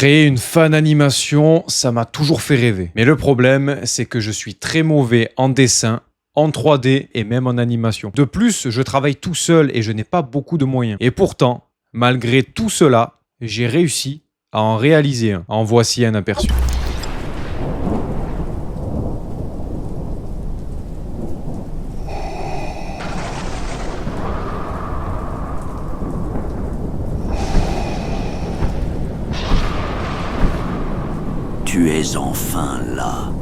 Créer une fan animation, ça m'a toujours fait rêver. Mais le problème, c'est que je suis très mauvais en dessin, en 3D et même en animation. De plus, je travaille tout seul et je n'ai pas beaucoup de moyens. Et pourtant, malgré tout cela, j'ai réussi à en réaliser un. En voici un aperçu. Tu es enfin là.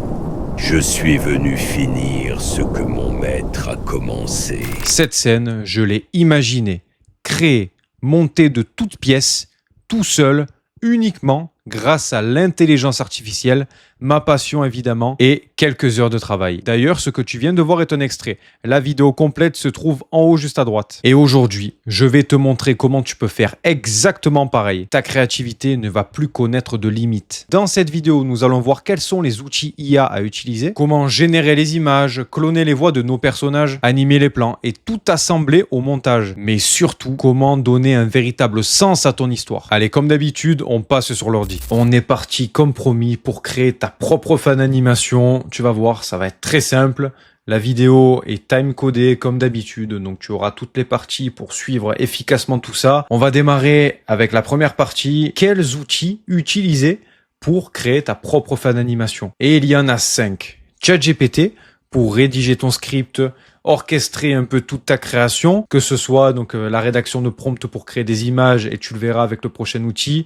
Je suis venu finir ce que mon maître a commencé. Cette scène, je l'ai imaginée, créée, montée de toutes pièces, tout seul, uniquement grâce à l'intelligence artificielle, ma passion évidemment, et quelques heures de travail. D'ailleurs, ce que tu viens de voir est un extrait. La vidéo complète se trouve en haut juste à droite. Et aujourd'hui, je vais te montrer comment tu peux faire exactement pareil. Ta créativité ne va plus connaître de limites. Dans cette vidéo, nous allons voir quels sont les outils IA à utiliser, comment générer les images, cloner les voix de nos personnages, animer les plans et tout assembler au montage. Mais surtout, comment donner un véritable sens à ton histoire. Allez, comme d'habitude, on passe sur l'ordi. On est parti comme promis pour créer ta propre fan animation. Tu vas voir, ça va être très simple. La vidéo est time-codée comme d'habitude, donc tu auras toutes les parties pour suivre efficacement tout ça. On va démarrer avec la première partie. Quels outils utiliser pour créer ta propre fan animation? Et il y en a 5. ChatGPT pour rédiger ton script, orchestrer un peu toute ta création, que ce soit donc la rédaction de prompts pour créer des images, et tu le verras avec le prochain outil.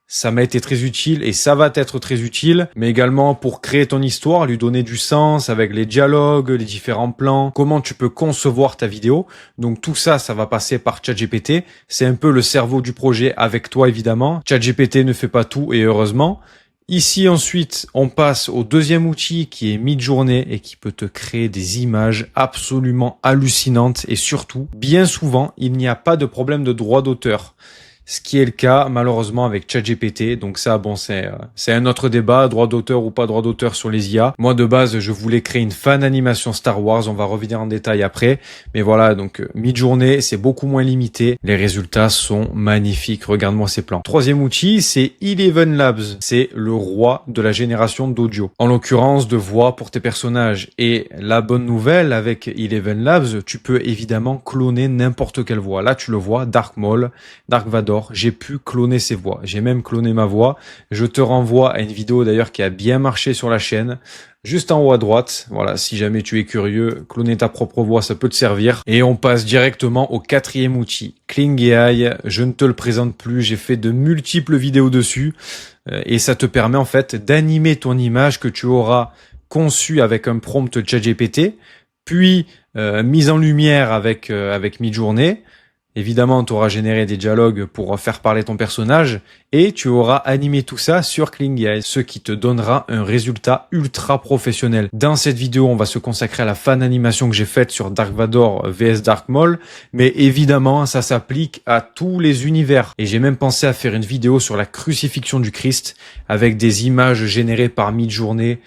Ça m'a été très utile et ça va être très utile, mais également pour créer ton histoire, lui donner du sens avec les dialogues, les différents plans, comment tu peux concevoir ta vidéo. Donc tout ça, ça va passer par ChatGPT. C'est un peu le cerveau du projet avec toi évidemment. ChatGPT ne fait pas tout et heureusement. Ici ensuite, on passe au deuxième outil qui est Midjourney et qui peut te créer des images absolument hallucinantes et surtout, bien souvent, il n'y a pas de problème de droit d'auteur. Ce qui est le cas malheureusement avec ChatGPT. Donc ça, bon, c'est un autre débat, droit d'auteur ou pas droit d'auteur sur les IA. Moi de base, je voulais créer une fan animation Star Wars. On va revenir en détail après. Mais voilà, donc Midjourney, c'est beaucoup moins limité. Les résultats sont magnifiques. Regarde-moi ces plans. Troisième outil, c'est Eleven Labs. C'est le roi de la génération d'audio. En l'occurrence, de voix pour tes personnages. Et la bonne nouvelle avec Eleven Labs, tu peux évidemment cloner n'importe quelle voix. Là, tu le vois, Dark Maul, Dark Vador. J'ai pu cloner ses voix. J'ai même cloné ma voix. Je te renvoie à une vidéo d'ailleurs qui a bien marché sur la chaîne. Juste en haut à droite. Voilà, si jamais tu es curieux, cloner ta propre voix, ça peut te servir. Et on passe directement au quatrième outil. Kling AI, je ne te le présente plus. J'ai fait de multiples vidéos dessus. Et ça te permet en fait d'animer ton image que tu auras conçue avec un prompt ChatGPT, puis mise en lumière avec Midjourney. Évidemment, tu auras généré des dialogues pour faire parler ton personnage et tu auras animé tout ça sur Kling AI, ce qui te donnera un résultat ultra professionnel. Dans cette vidéo, on va se consacrer à la fan animation que j'ai faite sur Dark Vador vs Dark Maul, mais évidemment, ça s'applique à tous les univers. Et j'ai même pensé à faire une vidéo sur la crucifixion du Christ avec des images générées par Midjourney.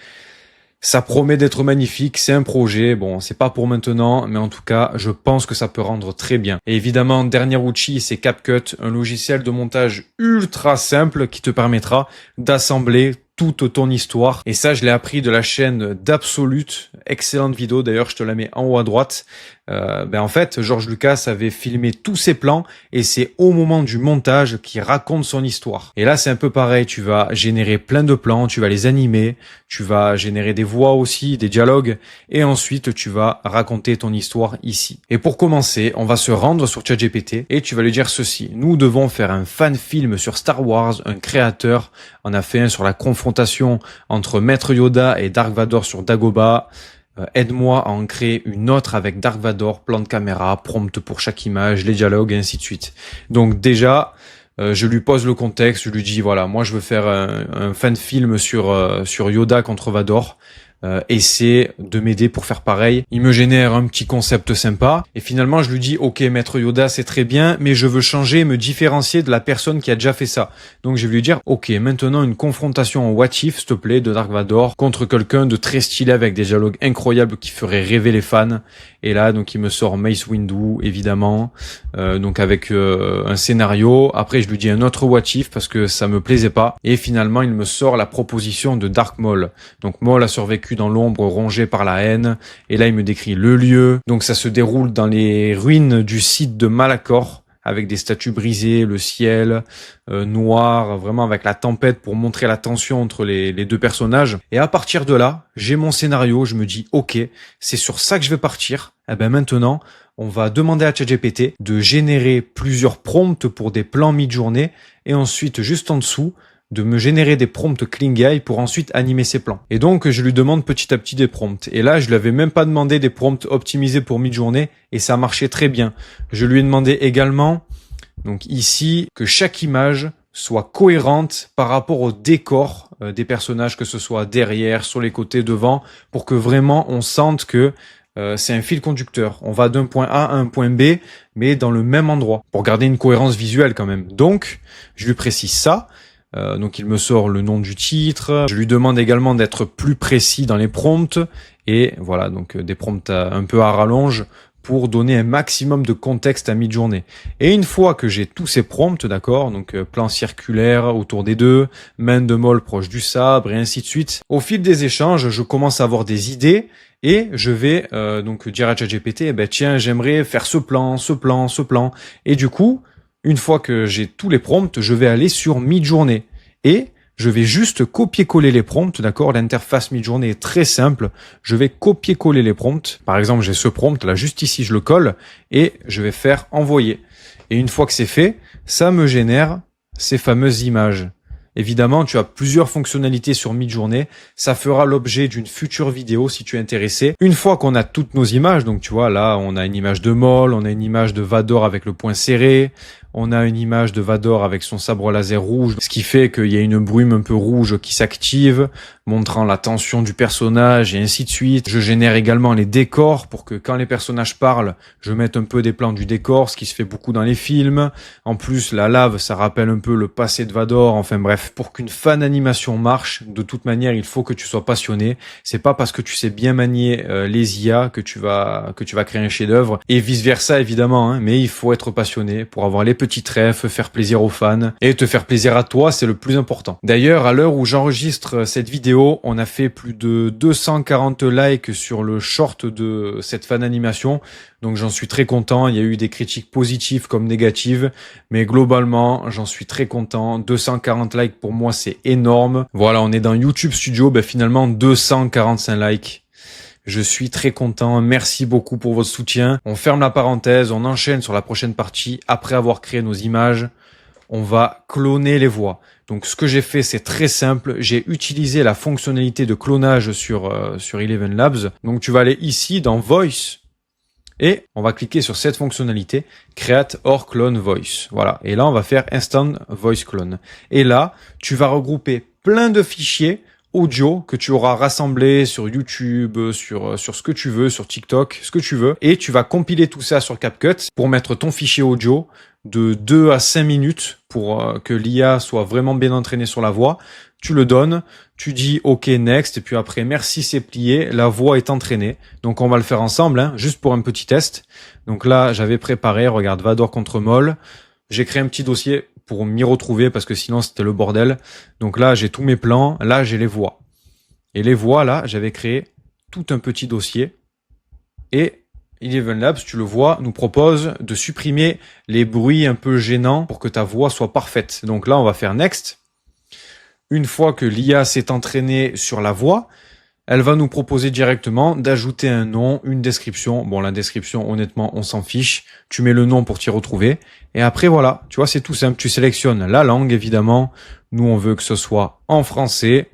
Ça promet d'être magnifique, c'est un projet, bon c'est pas pour maintenant, mais en tout cas je pense que ça peut rendre très bien. Et évidemment, dernier outil, c'est CapCut, un logiciel de montage ultra simple qui te permettra d'assembler toute ton histoire. Et ça, je l'ai appris de la chaîne d'Absolute. Excellente vidéo, d'ailleurs, je te la mets en haut à droite. En fait, George Lucas avait filmé tous ses plans et c'est au moment du montage qu'il raconte son histoire. Et là, c'est un peu pareil. Tu vas générer plein de plans, tu vas les animer, tu vas générer des voix aussi, des dialogues et ensuite, tu vas raconter ton histoire ici. Et pour commencer, on va se rendre sur ChatGPT et tu vas lui dire ceci. Nous devons faire un fan film sur Star Wars, un créateur en a fait un sur la confrontation entre Maître Yoda et Dark Vador sur Dagobah. Aide-moi à en créer une autre avec Dark Vador, plan de caméra, prompt pour chaque image, les dialogues et ainsi de suite. Donc déjà, je lui pose le contexte, je lui dis voilà, moi je veux faire un fan film sur Yoda contre Vador. Essaie de m'aider pour faire pareil. Il me génère un petit concept sympa et finalement je lui dis ok Maître Yoda c'est très bien mais je veux changer, me différencier de la personne qui a déjà fait ça. Donc je vais lui dire ok maintenant une confrontation en what if s'il te plaît de Dark Vador contre quelqu'un de très stylé avec des dialogues incroyables qui feraient rêver les fans Et là, donc, il me sort Mace Windu, évidemment, donc avec un scénario. Après, je lui dis un autre what if parce que ça me plaisait pas. Et finalement, il me sort la proposition de Dark Maul. Donc, Maul a survécu dans l'ombre, rongé par la haine. Et là, il me décrit le lieu. Donc, ça se déroule dans les ruines du site de Malachor, avec des statues brisées, le ciel noir, vraiment avec la tempête pour montrer la tension entre les deux personnages. Et à partir de là, j'ai mon scénario, je me dis ok, c'est sur ça que je vais partir. Et ben maintenant, on va demander à ChatGPT de générer plusieurs prompts pour des plans mi-journée et ensuite juste en dessous de me générer des prompts Klingai pour ensuite animer ces plans. Et donc, je lui demande petit à petit des prompts. Et là, je lui avais même pas demandé des prompts optimisés pour mi-journée et ça marchait très bien. Je lui ai demandé également, donc ici, que chaque image soit cohérente par rapport au décor des personnages, que ce soit derrière, sur les côtés, devant, pour que vraiment on sente que c'est un fil conducteur. On va d'un point A à un point B, mais dans le même endroit, pour garder une cohérence visuelle quand même. Donc, je lui précise ça. Donc il me sort le nom du titre. Je lui demande également d'être plus précis dans les prompts. Et voilà, donc des prompts un peu à rallonge pour donner un maximum de contexte à mi-journée. Et une fois que j'ai tous ces prompts, d'accord, donc plan circulaire autour des deux, main de Maul proche du sabre et ainsi de suite, au fil des échanges, je commence à avoir des idées et je vais donc dire à ChatGPT, eh ben tiens, j'aimerais faire ce plan. Et du coup, une fois que j'ai tous les prompts, je vais aller sur Midjourney et je vais juste copier-coller les prompts, d'accord? L'interface Midjourney est très simple. Je vais copier-coller les prompts. Par exemple, j'ai ce prompt là juste ici, je le colle et je vais faire envoyer. Et une fois que c'est fait, ça me génère ces fameuses images. Évidemment, tu as plusieurs fonctionnalités sur Midjourney. Ça fera l'objet d'une future vidéo si tu es intéressé. Une fois qu'on a toutes nos images, donc tu vois, là, on a une image de Maul, on a une image de Vador avec le poing serré, on a une image de Vador avec son sabre laser rouge, ce qui fait qu'il y a une brume un peu rouge qui s'active, montrant la tension du personnage et ainsi de suite. Je génère également les décors pour que quand les personnages parlent, je mette un peu des plans du décor, ce qui se fait beaucoup dans les films. En plus, la lave, ça rappelle un peu le passé de Vador. Enfin bref, pour qu'une fan animation marche, de toute manière, il faut que tu sois passionné. C'est pas parce que tu sais bien manier les IA que tu vas créer un chef-d'œuvre et vice versa évidemment. Hein, mais il faut être passionné pour avoir les petits trèfles, faire plaisir aux fans et te faire plaisir à toi, c'est le plus important. D'ailleurs, à l'heure où j'enregistre cette vidéo, on a fait plus de 240 likes sur le short de cette fan animation. Donc j'en suis très content. Il y a eu des critiques positives comme négatives, mais globalement, j'en suis très content. 240 likes pour moi, c'est énorme. Voilà, on est dans YouTube Studio, finalement 245 likes. Je suis très content. Merci beaucoup pour votre soutien. On ferme la parenthèse, on enchaîne sur la prochaine partie. Après avoir créé nos images, on va cloner les voix. Donc ce que j'ai fait, c'est très simple. J'ai utilisé la fonctionnalité de clonage sur Eleven Labs. Donc tu vas aller ici dans Voice et on va cliquer sur cette fonctionnalité Create or Clone Voice. Voilà. Et là, on va faire Instant Voice Clone. Et là, tu vas regrouper plein de fichiers audio que tu auras rassemblé sur YouTube, sur ce que tu veux, sur TikTok, ce que tu veux. Et tu vas compiler tout ça sur CapCut pour mettre ton fichier audio de 2 à 5 minutes pour que l'IA soit vraiment bien entraînée sur la voix. Tu le donnes, tu dis OK, next, et puis après, merci, c'est plié, la voix est entraînée. Donc on va le faire ensemble, hein, juste pour un petit test. Donc là, j'avais préparé, regarde, Vador contre Maul. J'ai créé un petit dossier pour m'y retrouver parce que sinon c'était le bordel. Donc là, j'ai tous mes plans, là j'ai les voix. Et les voix, là, j'avais créé tout un petit dossier. Et Eleven Labs, tu le vois, nous propose de supprimer les bruits un peu gênants pour que ta voix soit parfaite. Donc là, on va faire Next. Une fois que l'IA s'est entraînée sur la voix, elle va nous proposer directement d'ajouter un nom, une description. Bon, la description, honnêtement, on s'en fiche. Tu mets le nom pour t'y retrouver. Et après, voilà, tu vois, c'est tout simple. Tu sélectionnes la langue, évidemment. Nous, on veut que ce soit en français.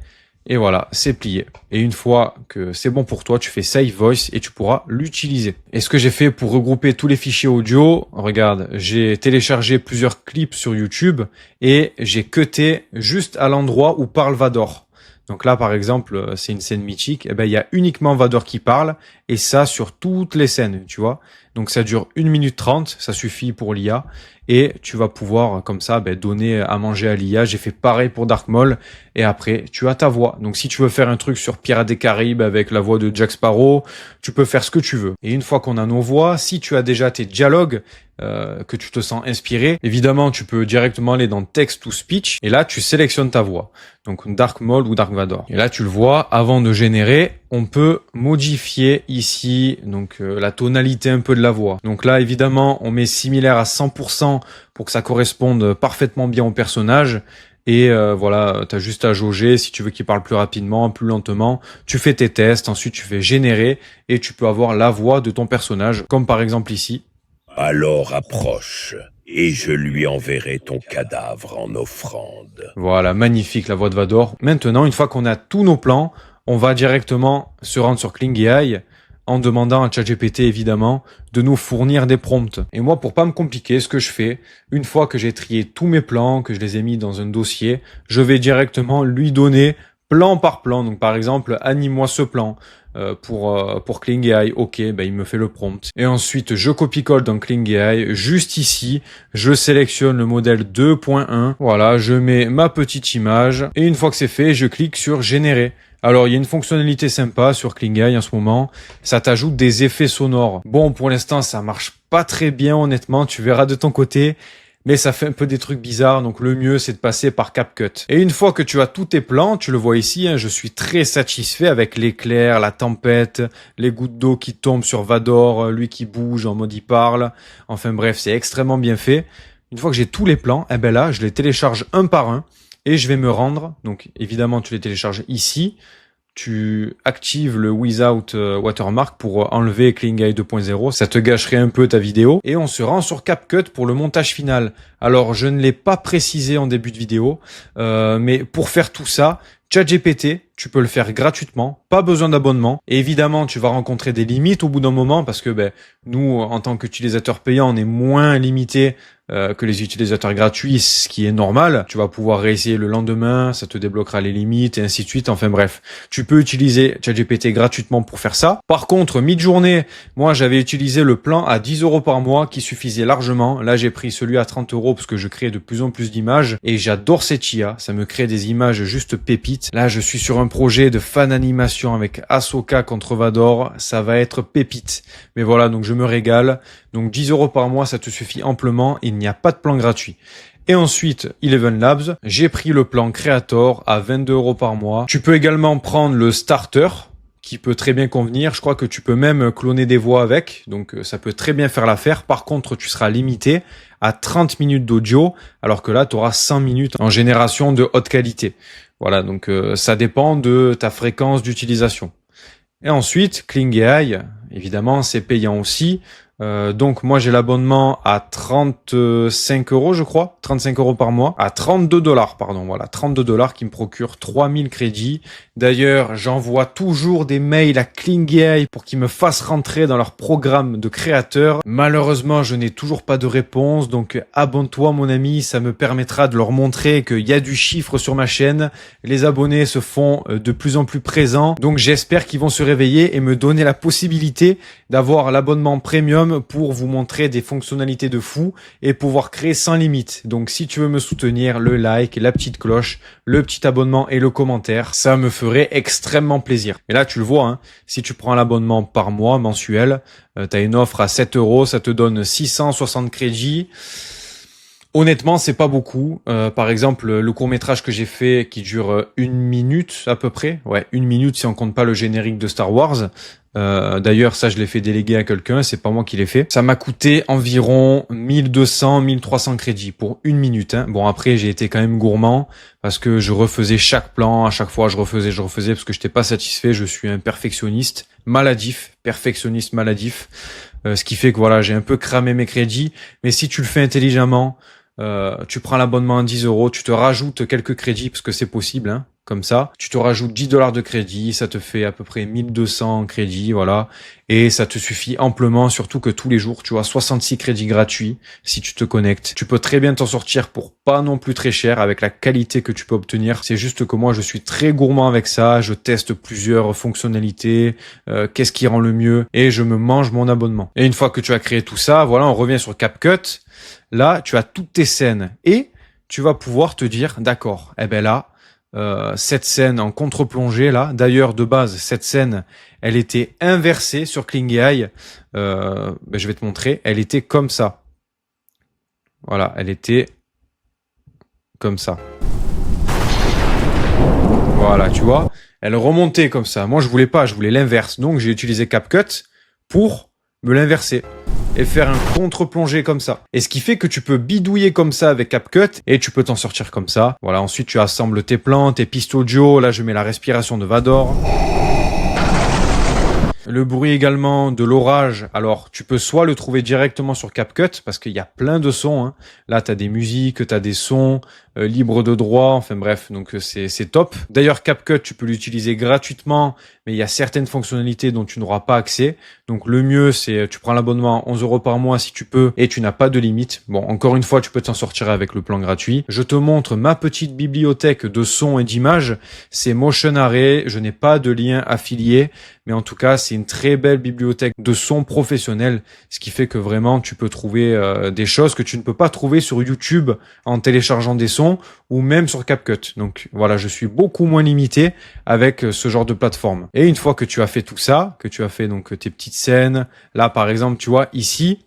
Et voilà, c'est plié. Et une fois que c'est bon pour toi, tu fais Save Voice et tu pourras l'utiliser. Et ce que j'ai fait pour regrouper tous les fichiers audio, regarde, j'ai téléchargé plusieurs clips sur YouTube et j'ai cuté juste à l'endroit où parle Vador. Donc là, par exemple, c'est une scène mythique. Eh ben, il y a uniquement Vador qui parle et ça sur toutes les scènes, tu vois. Donc ça dure 1 minute 30, ça suffit pour l'IA. Et tu vas pouvoir comme ça donner à manger à l'IA. J'ai fait pareil pour Dark Maul. Et après, tu as ta voix. Donc si tu veux faire un truc sur Pirates des Caraïbes avec la voix de Jack Sparrow, tu peux faire ce que tu veux. Et une fois qu'on a nos voix, si tu as déjà tes dialogues, que tu te sens inspiré, évidemment, tu peux directement aller dans Text to Speech. Et là, tu sélectionnes ta voix. Donc Dark Maul ou Dark Vador. Et là, tu le vois, avant de générer, on peut modifier ici donc la tonalité un peu de la voix. Donc là, évidemment, on met similaire à 100% pour que ça corresponde parfaitement bien au personnage. Et voilà, t'as juste à jauger si tu veux qu'il parle plus rapidement, plus lentement. Tu fais tes tests, ensuite tu fais générer et tu peux avoir la voix de ton personnage, comme par exemple ici. Alors approche, et je lui enverrai ton cadavre en offrande. Voilà, magnifique la voix de Vador. Maintenant, une fois qu'on a tous nos plans, on va directement se rendre sur Kling AI en demandant à ChatGPT évidemment de nous fournir des prompts. Et moi, pour pas me compliquer, ce que je fais, une fois que j'ai trié tous mes plans, que je les ai mis dans un dossier, je vais directement lui donner plan par plan. Donc par exemple, anime-moi ce plan. Pour Kling AI, ok, il me fait le prompt. Et ensuite, je copie-colle dans Kling AI. Juste ici, je sélectionne le modèle 2.1. Voilà, je mets ma petite image. Et une fois que c'est fait, je clique sur générer. Alors, il y a une fonctionnalité sympa sur Kling AI en ce moment. Ça t'ajoute des effets sonores. Bon, pour l'instant, ça marche pas très bien, honnêtement. Tu verras de ton côté. Mais ça fait un peu des trucs bizarres, donc le mieux c'est de passer par CapCut. Et une fois que tu as tous tes plans, tu le vois ici, je suis très satisfait avec l'éclair, la tempête, les gouttes d'eau qui tombent sur Vador, lui qui bouge en mode il parle. Enfin bref, c'est extrêmement bien fait. Une fois que j'ai tous les plans, là je les télécharge un par un et je vais me rendre. Donc évidemment tu les télécharges ici. Tu actives le Without Watermark pour enlever Kling AI 2.0. Ça te gâcherait un peu ta vidéo. Et on se rend sur CapCut pour le montage final. Alors, je ne l'ai pas précisé en début de vidéo, mais pour faire tout ça, ChatGPT, tu peux le faire gratuitement, pas besoin d'abonnement. Et évidemment, tu vas rencontrer des limites au bout d'un moment parce que nous, en tant qu'utilisateurs payants, on est moins limité que les utilisateurs gratuits, ce qui est normal. Tu vas pouvoir réessayer le lendemain, ça te débloquera les limites et ainsi de suite. Enfin bref, tu peux utiliser ChatGPT gratuitement pour faire ça. Par contre, mid-journée, moi j'avais utilisé le plan à 10 € par mois qui suffisait largement. Là, j'ai pris celui à 30 € parce que je crée de plus en plus d'images et j'adore cette IA. Ça me crée des images juste pépites. Là, je suis sur un projet de fan animation avec Ahsoka contre Vador. Ça va être pépite. Mais voilà, donc je me régale. Donc 10 € par mois, ça te suffit amplement. Il n'y a pas de plan gratuit. Et ensuite, Eleven Labs, j'ai pris le plan Creator à 22 € par mois. Tu peux également prendre le Starter, qui peut très bien convenir. Je crois que tu peux même cloner des voix avec, donc ça peut très bien faire l'affaire. Par contre, tu seras limité à 30 minutes d'audio, alors que là, tu auras 100 minutes en génération de haute qualité. Voilà, donc ça dépend de ta fréquence d'utilisation. Et ensuite, Kling AI, évidemment, c'est payant aussi. Donc moi j'ai l'abonnement à 35 €, je crois, 35 € par mois, à 32 $, pardon, voilà, 32 $ qui me procure 3000 crédits. D'ailleurs, j'envoie toujours des mails à Kling AI pour qu'ils me fassent rentrer dans leur programme de créateur. Malheureusement, je n'ai toujours pas de réponse, donc abonne-toi mon ami, ça me permettra de leur montrer qu'il y a du chiffre sur ma chaîne. Les abonnés se font de plus en plus présents, donc j'espère qu'ils vont se réveiller et me donner la possibilité d'avoir l'abonnement premium pour vous montrer des fonctionnalités de fou et pouvoir créer sans limite. Donc si tu veux me soutenir, le like, la petite cloche, le petit abonnement et le commentaire, ça me ferait extrêmement plaisir. Et là tu le vois, si tu prends l'abonnement par mois mensuel, tu as une offre à 7 €, ça te donne 660 crédits. Honnêtement, c'est pas beaucoup. Par exemple, le court-métrage que j'ai fait qui dure 1 minute à peu près. Ouais, 1 minute si on compte pas le générique de Star Wars. D'ailleurs, ça, je l'ai fait déléguer à quelqu'un. C'est pas moi qui l'ai fait. Ça m'a coûté environ 1200, 1300 crédits pour 1 minute. Bon, après, j'ai été quand même gourmand parce que je refaisais chaque plan. À chaque fois, je refaisais parce que j'étais pas satisfait. Je suis un perfectionniste perfectionniste maladif. Ce qui fait que voilà, j'ai un peu cramé mes crédits. Mais si tu le fais intelligemment, tu prends l'abonnement à 10 euros, tu te rajoutes quelques crédits parce que c'est possible, hein, comme ça. Tu te rajoutes 10 dollars de crédit, ça te fait à peu près 1200 crédits, voilà. Et ça te suffit amplement, surtout que tous les jours, tu as 66 crédits gratuits si tu te connectes. Tu peux très bien t'en sortir pour pas non plus très cher avec la qualité que tu peux obtenir. C'est juste que moi, je suis très gourmand avec ça. Je teste plusieurs fonctionnalités, qu'est-ce qui rend le mieux et je me mange mon abonnement. Et une fois que tu as créé tout ça, voilà, on revient sur CapCut. Là, tu as toutes tes scènes et tu vas pouvoir te dire, d'accord, eh ben là, cette scène en contre-plongée là, d'ailleurs de base cette scène elle était inversée sur Klingai, je vais te montrer, elle était comme ça, voilà, elle était comme ça, voilà, tu vois, elle remontait comme ça. Moi je voulais pas, je voulais l'inverse, donc j'ai utilisé CapCut pour me l'inverser et faire un contre-plongé comme ça. Et ce qui fait que tu peux bidouiller comme ça avec CapCut et tu peux t'en sortir comme ça. Voilà, ensuite tu assembles tes plans, tes pistes audio. Là, je mets la respiration de Vador. Le bruit également de l'orage. Alors, tu peux soit le trouver directement sur CapCut parce qu'il y a plein de sons, hein. Là, tu as des musiques, tu as des sons libres de droit. Enfin bref, donc c'est top. D'ailleurs, CapCut, tu peux l'utiliser gratuitement, mais il y a certaines fonctionnalités dont tu n'auras pas accès. Donc le mieux, c'est tu prends l'abonnement 11 euros par mois si tu peux et tu n'as pas de limite. Bon, encore une fois, tu peux t'en sortir avec le plan gratuit. Je te montre ma petite bibliothèque de sons et d'images. C'est Motion Array. Je n'ai pas de lien affilié, mais en tout cas, c'est une très belle bibliothèque de sons professionnels, ce qui fait que vraiment, tu peux trouver des choses que tu ne peux pas trouver sur YouTube en téléchargeant des sons ou même sur CapCut. Donc voilà, je suis beaucoup moins limité avec ce genre de plateforme. Et une fois que tu as fait tout ça, que tu as fait donc tes petites scènes, là par exemple, tu vois, ici,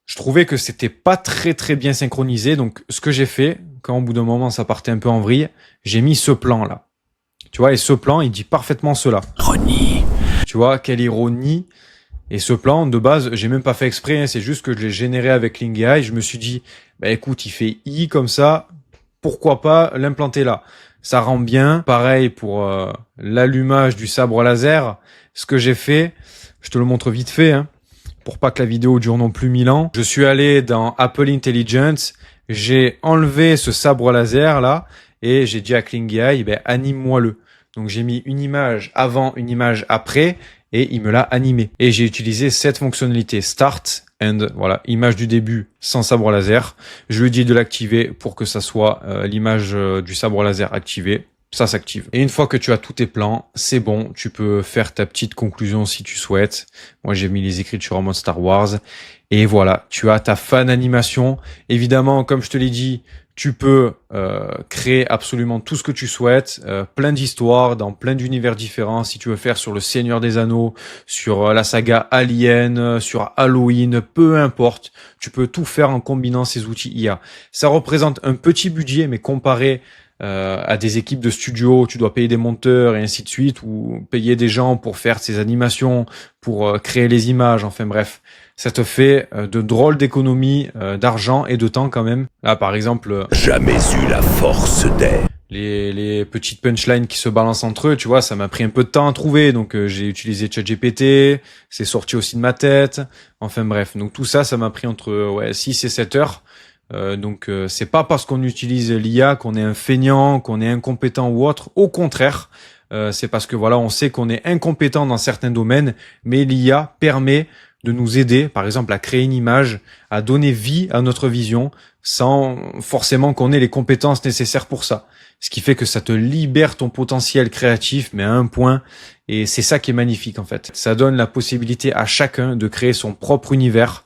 je trouvais que c'était pas très bien synchronisé. Donc ce que j'ai fait, quand au bout d'un moment ça partait un peu en vrille, j'ai mis ce plan là. Tu vois, et ce plan, il dit parfaitement cela. Ironie. Tu vois, quelle ironie. Et ce plan, de base, j'ai même pas fait exprès, hein, c'est juste que je l'ai généré avec Klingai. Je me suis dit, bah écoute, il fait I comme ça, pourquoi pas l'implanter là. Ça rend bien. Pareil pour l'allumage du sabre laser. Ce que j'ai fait, je te le montre vite fait, hein, pour pas que la vidéo dure non plus 1000 ans. Je suis allé dans Apple Intelligence, j'ai enlevé ce sabre laser là, et j'ai dit à Klingai, ben, anime-moi-le. Donc j'ai mis une image avant, une image après, et il me l'a animé. Et j'ai utilisé cette fonctionnalité Start, and voilà, image du début sans sabre laser. Je lui ai dit de l'activer pour que ça soit l'image du sabre laser activée. Ça s'active. Et une fois que tu as tous tes plans, c'est bon, tu peux faire ta petite conclusion si tu souhaites. Moi, j'ai mis les écritures en mode Star Wars. Et voilà, tu as ta fan animation. Évidemment, comme je te l'ai dit, tu peux créer absolument tout ce que tu souhaites, plein d'histoires dans plein d'univers différents. Si tu veux faire sur le Seigneur des Anneaux, sur la saga Alien, sur Halloween, peu importe, tu peux tout faire en combinant ces outils IA. Ça représente un petit budget, mais comparé à des équipes de studio, tu dois payer des monteurs et ainsi de suite, ou payer des gens pour faire ces animations, pour créer les images, enfin bref. Ça te fait de drôles d'économies d'argent et de temps quand même. Là, par exemple... Jamais eu la force d'air. Les petites punchlines qui se balancent entre eux, tu vois, ça m'a pris un peu de temps à trouver. Donc, j'ai utilisé ChatGPT, c'est sorti aussi de ma tête. Enfin bref, donc tout ça, ça m'a pris entre 6 et 7 heures. Donc, c'est pas parce qu'on utilise l'IA qu'on est un feignant, qu'on est incompétent ou autre. Au contraire, c'est parce que voilà, on sait qu'on est incompétent dans certains domaines, mais l'IA permet de nous aider, par exemple, à créer une image, à donner vie à notre vision, sans forcément qu'on ait les compétences nécessaires pour ça. Ce qui fait que ça te libère ton potentiel créatif, mais à un point, et c'est ça qui est magnifique en fait. Ça donne la possibilité à chacun de créer son propre univers,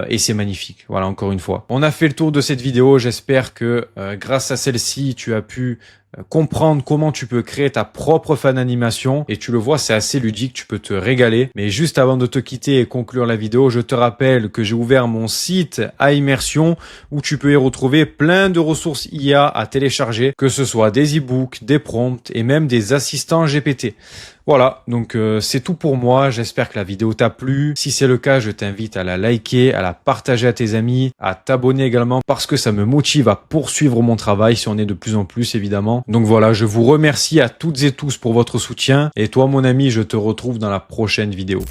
et c'est magnifique. Voilà, encore une fois. On a fait le tour de cette vidéo, j'espère que grâce à celle-ci, tu as pu comprendre comment tu peux créer ta propre fan animation, et tu le vois, c'est assez ludique, tu peux te régaler. Mais juste avant de te quitter et conclure la vidéo, je te rappelle que j'ai ouvert mon site à immersion où tu peux y retrouver plein de ressources IA à télécharger, que ce soit des e-books, des prompts et même des assistants GPT. Voilà, donc c'est tout pour moi, j'espère que la vidéo t'a plu. Si c'est le cas, je t'invite à la liker, à la partager à tes amis, à t'abonner également parce que ça me motive à poursuivre mon travail si on est de plus en plus évidemment. Donc voilà, je vous remercie à toutes et tous pour votre soutien et toi mon ami, je te retrouve dans la prochaine vidéo.